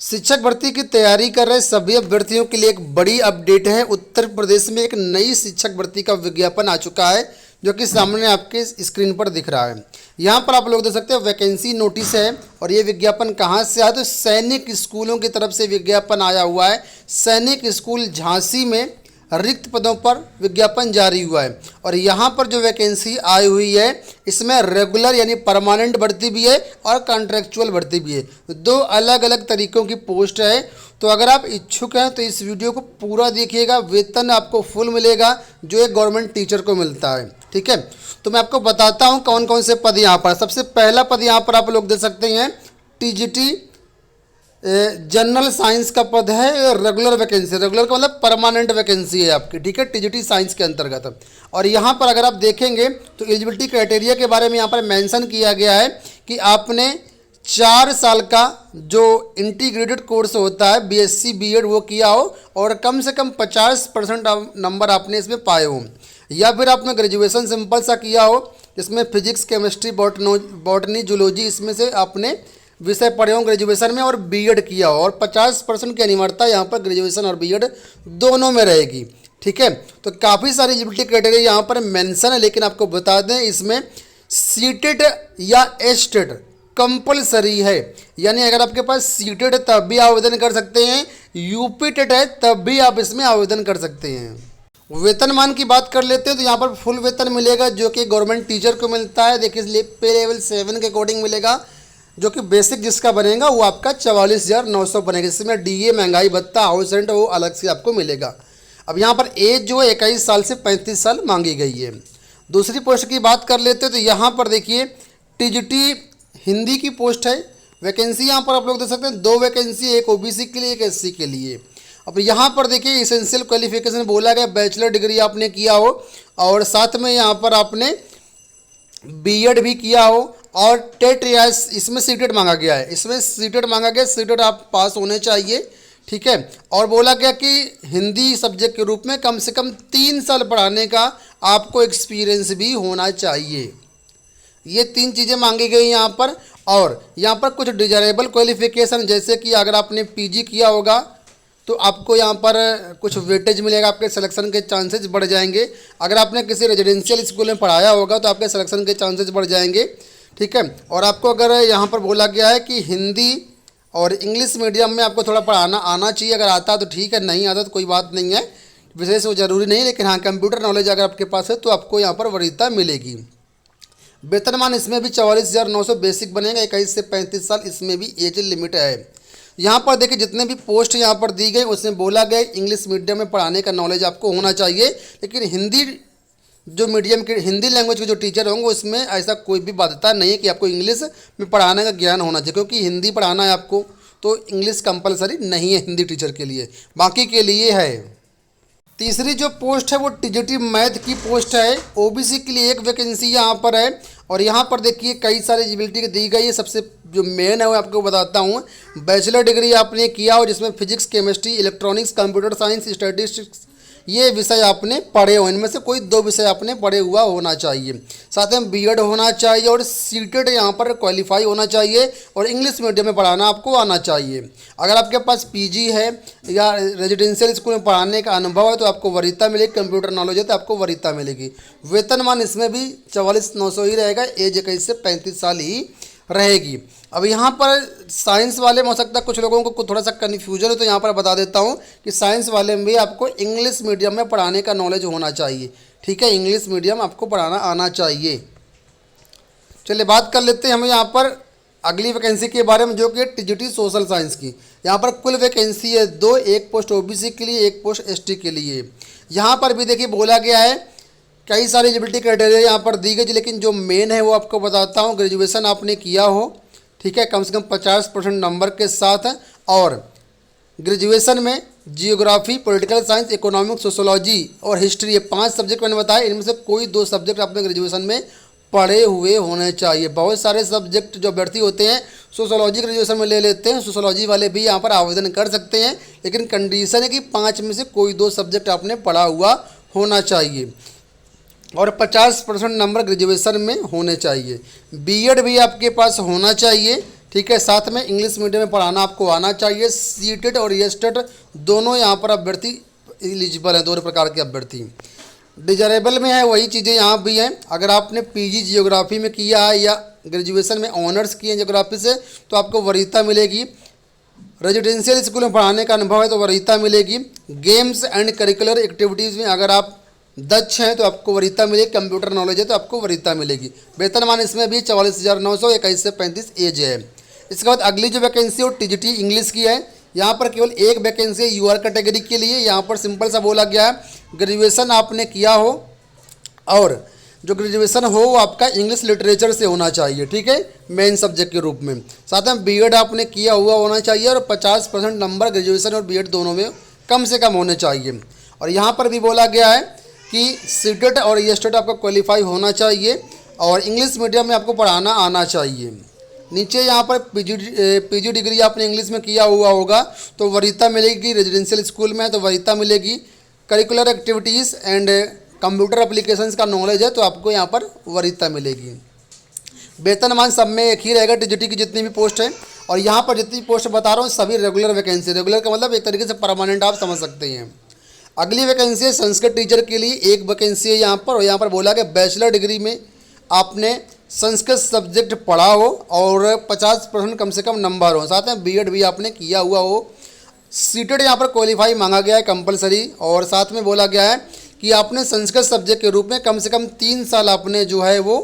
शिक्षक भर्ती की तैयारी कर रहे सभी अभ्यर्थियों के लिए एक बड़ी अपडेट है। उत्तर प्रदेश में एक नई शिक्षक भर्ती का विज्ञापन आ चुका है, जो कि सामने आपके स्क्रीन पर दिख रहा है। यहाँ पर आप लोग देख सकते हो वैकेंसी नोटिस है। और ये विज्ञापन कहाँ से आया, तो सैनिक स्कूलों की तरफ से विज्ञापन आया हुआ है। सैनिक स्कूल झांसी में रिक्त पदों पर विज्ञापन जारी हुआ है। और यहाँ पर जो वैकेंसी आई हुई है, इसमें रेगुलर यानी परमानेंट भर्ती भी है और कॉन्ट्रेक्चुअल भर्ती भी है। दो अलग अलग तरीकों की पोस्ट है। तो अगर आप इच्छुक हैं तो इस वीडियो को पूरा देखिएगा। वेतन आपको फुल मिलेगा, जो एक गवर्नमेंट टीचर को मिलता है। ठीक है, तो मैं आपको बताता हूँ कौन कौन से पद यहाँ पर। सबसे पहला पद यहाँ पर आप लोग देख सकते हैं, टीजीटी जनरल साइंस का पद है। रेगुलर वैकेंसी, रेगुलर का मतलब परमानेंट वैकेंसी है आपकी। ठीक है, टीजीटी साइंस के अंतर्गत। और यहाँ पर अगर आप देखेंगे तो एलिजिबिलिटी क्राइटेरिया के बारे में यहाँ पर मेंशन किया गया है कि आपने 4 साल का जो इंटीग्रेटेड कोर्स होता है बीएससी बीएड वो किया हो, और कम से कम 50% नंबर आपने इसमें पाए हो, या फिर आपने ग्रेजुएशन सिंपल सा किया हो जिसमें फिजिक्स केमिस्ट्री बॉटनी जूलॉजी इसमें से आपने विषय पढ़े हों ग्रेजुएशन में, और बीएड किया हो। और 50% की अनिवार्यता यहाँ पर ग्रेजुएशन और बीएड दोनों में रहेगी। ठीक है, तो काफ़ी सारी एलिजिबिलिटी क्राइटेरिया यहाँ पर मेंशन है। लेकिन आपको बता दें, इसमें सीटेड या एस्टेड कंपलसरी है। यानी अगर आपके पास सीटेड है तब भी आवेदन कर सकते हैं, यूपी टेट है तब भी आप इसमें आवेदन कर सकते हैं। वेतनमान की बात कर लेते हैं तो यहाँ पर फुल वेतन मिलेगा, जो कि गवर्नमेंट टीचर को मिलता है। देखिए पे लेवल 7 के अकॉर्डिंग मिलेगा, जो कि बेसिक जिसका बनेगा वो आपका 44,900 बनेगा, जिसमें डीए महंगाई भत्ता हाउस रेंट वो अलग से आपको मिलेगा। अब यहाँ पर एज जो है 21 साल से 35 साल मांगी गई है। दूसरी पोस्ट की बात कर लेते हैं तो यहाँ पर देखिए टीजीटी हिंदी की पोस्ट है। वैकेंसी यहाँ पर आप लोग देख सकते हैं, 2 वैकेंसी, एक ओबीसी के लिए एक एससी के लिए। अब यहाँ पर देखिए इसेंशियल क्वालिफिकेशन बोला गया बैचलर डिग्री आपने किया हो, और साथ में यहाँ पर आपने बीएड भी किया हो, और टेट या इसमें सीटेट मांगा गया है। इसमें सीटेट मांगा गया, सीटेट आप पास होने चाहिए। ठीक है, और बोला गया कि हिंदी सब्जेक्ट के रूप में कम से कम 3 साल पढ़ाने का आपको एक्सपीरियंस भी होना चाहिए। ये 3 चीज़ें मांगी गई यहाँ पर। और यहाँ पर कुछ डिजायरेबल क्वालिफिकेशन, जैसे कि अगर आपने पीजी किया होगा तो आपको यहाँ पर कुछ वेटेज मिलेगा, आपके सिलेक्शन के चांसेस बढ़ जाएंगे। अगर आपने किसी रेजिडेंशियल स्कूल में पढ़ाया होगा तो आपके सिलेक्शन के चांसेस बढ़ जाएंगे। ठीक है, और आपको अगर यहाँ पर बोला गया है कि हिंदी और इंग्लिश मीडियम में आपको थोड़ा पढ़ाना आना चाहिए। अगर आता तो ठीक है, नहीं आता तो कोई बात नहीं है, विशेष वो ज़रूरी नहीं। लेकिन हाँ, कंप्यूटर नॉलेज अगर आपके पास है तो आपको यहाँ पर वरीयता मिलेगी। वेतनमान इसमें भी 44,900 बेसिक बनेगा। 21 से 35 साल इसमें भी एज लिमिट है। यहाँ पर देखिए जितने भी पोस्ट यहाँ पर दी गई उसमें बोला गया इंग्लिश मीडियम में पढ़ाने का नॉलेज आपको होना चाहिए। लेकिन हिंदी जो मीडियम के हिंदी लैंग्वेज के जो टीचर होंगे उसमें ऐसा कोई भी बाध्यता नहीं है कि आपको इंग्लिश में पढ़ाने का ज्ञान होना चाहिए, क्योंकि हिंदी पढ़ाना है आपको, तो इंग्लिश कंपलसरी नहीं है हिंदी टीचर के लिए, बाकी के लिए है। तीसरी जो पोस्ट है वो टीजीटी मैथ की पोस्ट है। ओबीसी के लिए एक वैकेंसी यहाँ पर है। और यहाँ पर देखिए कई सारी एलिजिबिलिटी दी गई है। सबसे जो मेन है वो आपको बताता हूँ, बैचलर डिग्री आपने किया हो जिसमें physics chemistry electronics computer science statistics ये विषय आपने पढ़े हो, इनमें से कोई 2 विषय आपने पढ़े हुआ होना चाहिए। साथ में बीएड होना चाहिए, और सीटेड यहाँ पर क्वालिफाई होना चाहिए, और इंग्लिश मीडियम में पढ़ाना आपको आना चाहिए। अगर आपके पास पीजी है या रेजिडेंशियल स्कूल में पढ़ाने का अनुभव है तो आपको वरीयता मिलेगी। कंप्यूटर नॉलेज है तो आपको वरीयता मिलेगी। वेतनमान इसमें भी 44,900 ही रहेगा। एज 21 से 35 साल ही रहेगी। अब यहाँ पर साइंस वाले में हो सकता है कुछ लोगों को थोड़ा सा कन्फ्यूजन है, तो यहाँ पर बता देता हूँ कि साइंस वाले में भी आपको इंग्लिश मीडियम में पढ़ाने का नॉलेज होना चाहिए। ठीक है, इंग्लिश मीडियम आपको पढ़ाना आना चाहिए। चलिए बात कर लेते हैं हम यहाँ पर अगली वैकेंसी के बारे में, जो कि टीजीटी सोशल साइंस की। यहाँ पर कुल वैकेंसी है 2, एक पोस्ट ओबीसी के लिए, एक पोस्ट एसटी के लिए। यहाँ पर भी देखिए बोला गया है कई सारी एलिजिबिलिटी क्राइटेरिया यहाँ पर दी गई, लेकिन जो मेन है वो आपको बताता हूँ। ग्रेजुएशन आपने किया हो, ठीक है, कम से कम 50% नंबर के साथ है, और ग्रेजुएशन में geography political science economics sociology और हिस्ट्री, ये 5 सब्जेक्ट मैंने बताया, इनमें से कोई 2 सब्जेक्ट आपने ग्रेजुएशन में पढ़े हुए होने चाहिए। बहुत सारे सब्जेक्ट जो अभ्यर्थी होते हैं सोशोलॉजी ग्रेजुएशन में ले लेते हैं, सोशोलॉजी वाले भी यहाँ पर आवेदन कर सकते हैं, लेकिन कंडीशन है कि 5 में से कोई 2 सब्जेक्ट आपने पढ़ा हुआ होना चाहिए, और 50% नंबर ग्रेजुएशन में होने चाहिए। बीएड भी आपके पास होना चाहिए। ठीक है। साथ में इंग्लिश मीडियम में पढ़ाना आपको आना चाहिए। सीटेट और एस्टेट दोनों यहाँ पर अभ्यर्थी एलिजिबल हैं, दोनों प्रकार के अभ्यर्थी। डिजरेबल में है वही चीज़ें यहाँ भी हैं। अगर आपने पीजी जियोग्राफी में किया है या ग्रेजुएशन में ऑनर्स किए हैं जियोग्राफी से तो आपको वरीयता मिलेगी। रेजिडेंशियल स्कूल में पढ़ाने का अनुभव है तो वरीयता मिलेगी। गेम्स एंड करिकुलर एक्टिविटीज़ में अगर आप दक्ष हैं तो आपको वरीयता मिलेगी। कंप्यूटर नॉलेज है तो आपको वरीयता मिलेगी। वेतनमान इसमें भी 44,900, 21 से 35 एज है। इसके बाद अगली जो वैकेंसी है वो टीजीटी इंग्लिश की है। यहाँ पर केवल एक वैकेंसी है यूआर कैटेगरी के लिए। यहाँ पर सिंपल सा बोला गया है ग्रेजुएशन आपने किया हो और जो ग्रेजुएशन हो वो आपका इंग्लिश लिटरेचर से होना चाहिए, ठीक है, मेन सब्जेक्ट के रूप में। साथ में बीएड आपने किया हुआ होना चाहिए और 50% नंबर ग्रेजुएशन और बीएड दोनों में कम से कम होने चाहिए। और यहाँ पर भी बोला गया है कि सीटेट और एस्टेट आपका क्वालिफाई होना चाहिए और इंग्लिश मीडियम में आपको पढ़ाना आना चाहिए। नीचे यहाँ पर पीजी डिग्री आपने इंग्लिश में किया हुआ होगा तो वरीयता मिलेगी। रेजिडेंशियल स्कूल में तो वरीयता मिलेगी। Curricular activities and computer applications का नॉलेज है तो आपको यहाँ पर वरीयता मिलेगी। वेतनमान सब में एक ही रहेगा टीजीटी की जितनी भी पोस्ट है। और यहाँ पर जितनी पोस्ट बता रहा हूँ सभी रेगुलर वैकेंसी। रेगुलर का मतलब एक तरीके से परमानेंट आप समझ सकते हैं। अगली वैकेंसी है संस्कृत टीचर के लिए, एक वैकेंसी है यहाँ पर। और यहाँ पर बोला कि बैचलर डिग्री में आपने संस्कृत सब्जेक्ट पढ़ा हो और 50% कम से कम नंबर हो। साथ में बीएड भी आपने किया हुआ हो। सीटेड यहाँ पर क्वालिफाई मांगा गया है कंपलसरी। और साथ में बोला गया है कि आपने संस्कृत सब्जेक्ट के रूप में कम से कम 3 साल आपने जो है वो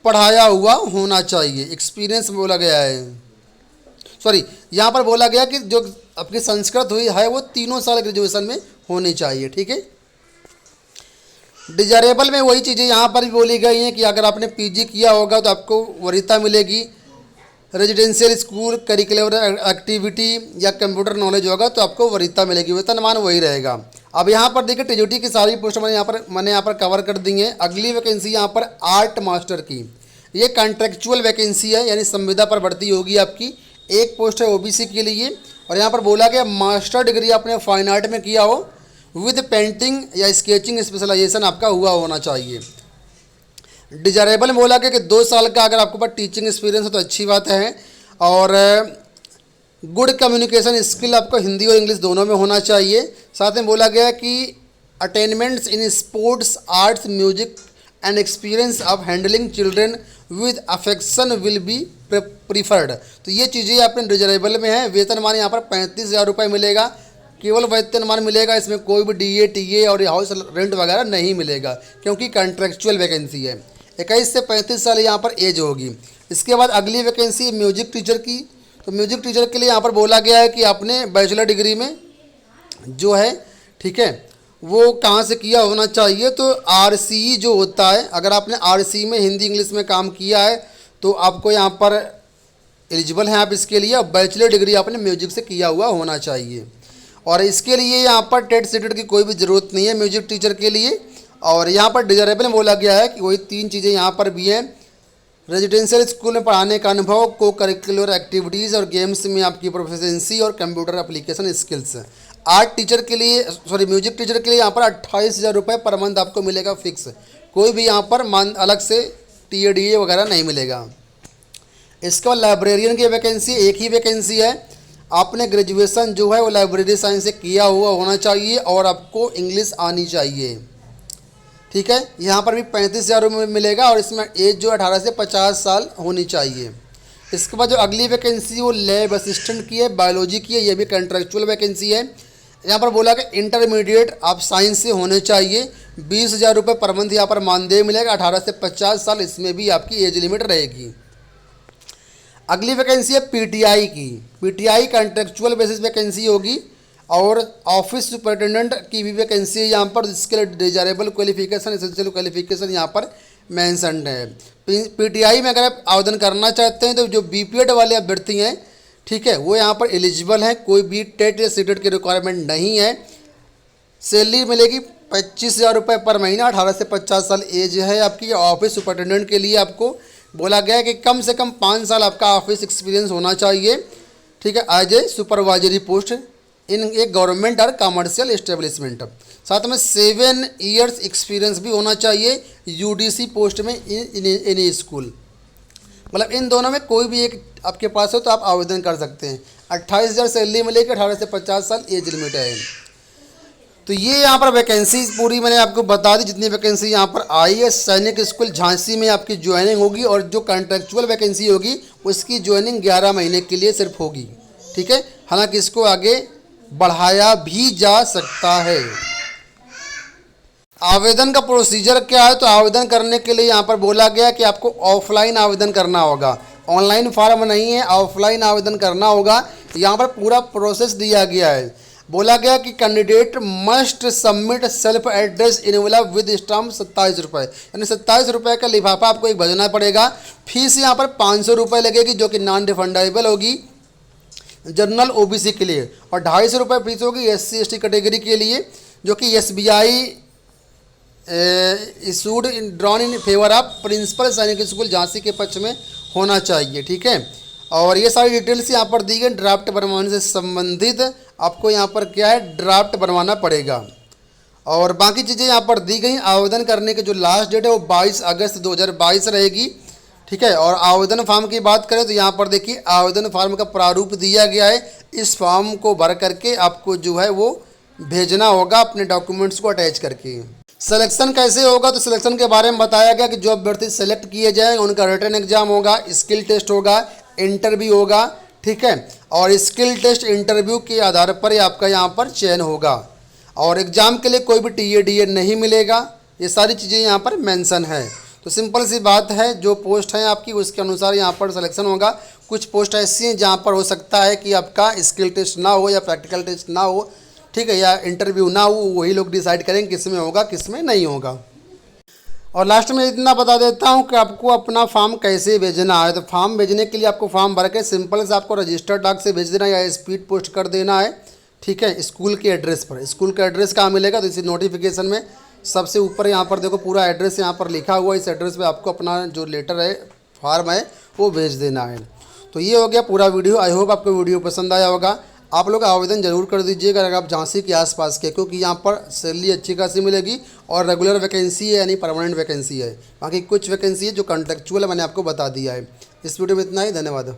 पढ़ाया हुआ होना चाहिए। एक्सपीरियंस बोला गया है, सॉरी यहाँ पर बोला गया कि जो आपकी संस्कृत हुई है वो 3 साल ग्रेजुएशन में होनी चाहिए, ठीक है। डिजायरेबल में वही चीज़ें यहाँ पर भी बोली गई हैं कि अगर आपने पीजी किया होगा तो आपको वरीयता मिलेगी। रेजिडेंशियल स्कूल करिकुलर एक्टिविटी या कंप्यूटर नॉलेज होगा तो आपको वरीयता मिलेगी। वेतनमान वही रहेगा। अब यहाँ पर देखिए टीजीटी की सारी पोस्ट मैंने यहाँ पर कवर कर दी है। अगली वैकेंसी यहाँ पर आर्ट मास्टर की, ये कॉन्ट्रेक्चुअल वैकेंसी है यानी संविदा पर भर्ती होगी आपकी। एक पोस्ट है ओबीसी के लिए। और यहाँ पर बोला गया मास्टर डिग्री आपने फाइन आर्ट में किया हो विद पेंटिंग या स्केचिंग स्पेशलाइजेशन आपका हुआ होना चाहिए। डिजायरेबल में बोला गया कि 2 साल का अगर आपके पास टीचिंग एक्सपीरियंस है तो अच्छी बात है। और गुड कम्युनिकेशन स्किल आपको हिंदी और इंग्लिश दोनों में होना चाहिए। साथ में बोला गया कि attainments in sports arts music and experience of handling children with affection will be preferred. तो ये चीज़ें अपने डिजायरेबल में है। वेतनमान यहाँ पर 35,000 रुपये मिलेगा। केवल वेतनमान मिलेगा, इसमें कोई भी डीए टीए और हाउस रेंट वगैरह नहीं मिलेगा क्योंकि कॉन्ट्रेक्चुअल वैकेंसी है। 21 से 35 साल यहाँ पर एज होगी। इसके बाद अगली वैकेंसी म्यूजिक टीचर की। तो म्यूजिक टीचर के लिए यहाँ पर बोला गया है कि आपने बैचलर डिग्री में जो है, ठीक है, वो कहाँ से किया होना चाहिए। तो आरसीई जो होता है, अगर आपने आरसीई में हिंदी इंग्लिश में काम किया है तो आपको यहाँ पर एलिजिबल हैं आप इसके लिए। बैचलर डिग्री आपने म्यूजिक से किया हुआ होना चाहिए। और इसके लिए यहाँ पर टेट सीटेट की कोई भी ज़रूरत नहीं है म्यूजिक टीचर के लिए। और यहाँ पर डिजायरेबल में बोला गया है कि वही 3 चीज़ें यहाँ पर भी हैं। रेजिडेंशियल स्कूल में पढ़ाने का अनुभव, को करिकुलर एक्टिविटीज़ और गेम्स में आपकी प्रोफिशिएंसी और computer application skills. Art teacher के लिए, सॉरी म्यूजिक टीचर के लिए यहाँ पर 28,000 रुपये पर मंथ आपको मिलेगा फिक्स। कोई भी यहाँ पर अलग से टीएडीए वगैरह नहीं मिलेगा। इसके बाद लाइब्रेरियन की वैकेंसी, एक ही वैकेंसी है। आपने ग्रेजुएशन जो है वो लाइब्रेरी साइंस से किया हुआ होना चाहिए और आपको इंग्लिश आनी चाहिए, ठीक है। यहाँ पर भी 35,000 रुपये मिलेगा और इसमें एज जो 18 से 50 साल होनी चाहिए। इसके बाद जो अगली वैकेंसी वो लैब असिस्टेंट की है, बायोलॉजी की है, ये भी कॉन्ट्रेक्चुअल वैकेंसी है। यहाँ पर बोला कि इंटरमीडिएट आप साइंस से होने चाहिए। 20,000 रुपये पर मंथ यहाँ पर मानदेय मिलेगा। 18 से 50 साल इसमें भी आपकी एज लिमिट रहेगी। अगली वैकेंसी है पीटीआई की। पीटीआई कॉन्ट्रेक्चुअल बेसिस वैकेंसी होगी। और ऑफिस सुपरिटेंडेंट की भी वैकेंसी है यहाँ पर, जिसके लिए डिजायरेबल क्वालिफिकेशन, एसेंशियल क्वालिफिकेशन यहाँ पर मेंशन्ड है। पीटीआई में अगर आप आवेदन करना चाहते हैं तो जो बीपीएड वाले अभ्यर्थी हैं, ठीक है, वो यहाँ पर एलिजिबल हैं। कोई भी टेट या सीटेट की रिक्वायरमेंट नहीं है। सैलरी मिलेगी 25,000 रुपये पर महीना। 18 से 50 साल एज है आपकी। ऑफिस सुपरिटेंडेंट के लिए आपको बोला गया है कि कम से कम 5 साल आपका ऑफिस एक्सपीरियंस होना चाहिए, ठीक है, as a supervisory post in एक गवर्नमेंट और कमर्शियल एस्टेब्लिशमेंट। साथ में 7 ईयर्स एक्सपीरियंस भी होना चाहिए यूडीसी पोस्ट में इन स्कूल। मतलब इन दोनों में कोई भी एक आपके पास हो तो आप आवेदन कर सकते हैं। 28,000 सैलरी मिलेगी, 18 से 50 साल एज लिमिट है। तो ये यहाँ पर वैकेंसी पूरी मैंने आपको बता दी, जितनी वैकेंसी यहाँ पर आई है। सैनिक स्कूल झांसी में आपकी ज्वाइनिंग होगी और जो कॉन्ट्रेक्चुअल वैकेंसी होगी उसकी ज्वाइनिंग 11 महीने के लिए सिर्फ होगी, ठीक है। हालांकि इसको आगे बढ़ाया भी जा सकता है। आवेदन का प्रोसीजर क्या है, तो आवेदन करने के लिए यहाँ पर बोला गया कि आपको ऑफलाइन आवेदन करना होगा, ऑनलाइन फॉर्म नहीं है, ऑफलाइन आवेदन करना होगा। यहाँ पर पूरा प्रोसेस दिया गया है। बोला गया कि candidate must submit self address envelope with stamp 27 रुपये, यानी 27 रुपये का लिफाफा आपको एक भेजना पड़ेगा। फीस यहाँ पर 500 रुपये लगेगी जो कि नॉन रिफंडेबल होगी जनरल ओबीसी के लिए, और 250 रुपये फीस होगी SC ST कैटेगरी के लिए, जो कि SBI issued drawn in favour of principal Sainik school Jhansi के पक्ष में होना चाहिए, ठीक है। और ये सारी डिटेल्स यहाँ पर दी गई। ड्राफ्ट बनवाने से संबंधित आपको यहाँ पर क्या है, ड्राफ्ट बनवाना पड़ेगा। और बाकी चीज़ें यहाँ पर दी गई। आवेदन करने की जो लास्ट डेट है वो 22 अगस्त 2022 रहेगी, ठीक है। और आवेदन फॉर्म की बात करें तो यहाँ पर देखिए आवेदन फॉर्म का प्रारूप दिया गया है। इस फॉर्म को भर करके आपको जो है वो भेजना होगा अपने डॉक्यूमेंट्स को अटैच करके। सिलेक्शन कैसे होगा, तो सिलेक्शन के बारे में बताया गया कि जो अभ्यर्थी सेलेक्ट किए जाएंगे उनका रिटन एग्जाम होगा, स्किल टेस्ट होगा, इंटरव्यू होगा, ठीक है। और स्किल टेस्ट इंटरव्यू के आधार पर ही आपका यहाँ पर चयन होगा। और एग्ज़ाम के लिए कोई भी TA DA नहीं मिलेगा। ये सारी चीज़ें यहाँ पर मेंशन है। तो सिंपल सी बात है, जो पोस्ट है आपकी उसके अनुसार यहाँ पर सिलेक्शन होगा। कुछ पोस्ट ऐसी हैं जहाँ पर हो सकता है कि आपका स्किल टेस्ट ना हो या प्रैक्टिकल टेस्ट ना हो, ठीक है, या इंटरव्यू ना हो। वही लोग डिसाइड करेंगे किस में होगा किस में नहीं होगा। और लास्ट में इतना बता देता हूँ कि आपको अपना फॉर्म कैसे भेजना है। तो फॉर्म भेजने के लिए आपको फॉर्म भर के सिंपल से आपको रजिस्टर्ड डाक से भेज देना या स्पीड पोस्ट कर देना है, ठीक है। स्कूल के एड्रेस पर, स्कूल का एड्रेस कहाँ मिलेगा, तो इसी नोटिफिकेशन में सबसे ऊपर यहाँ पर देखो पूरा एड्रेस यहाँ पर लिखा हुआ है। इस एड्रेस पे आपको अपना जो लेटर है, फॉर्म है, वो भेज देना है। तो ये हो गया पूरा वीडियो। आई होप आपको वीडियो पसंद आया होगा। आप लोग आवेदन जरूर कर दीजिएगा अगर आप झांसी के आसपास के, क्योंकि यहाँ पर सैलरी अच्छी खासी मिलेगी और रेगुलर वैकेंसी है यानी परमानेंट वैकेंसी है। बाकी कुछ वैकेंसी है जो कॉन्ट्रेक्चुअल मैंने आपको बता दिया है। इस वीडियो में इतना ही, धन्यवाद।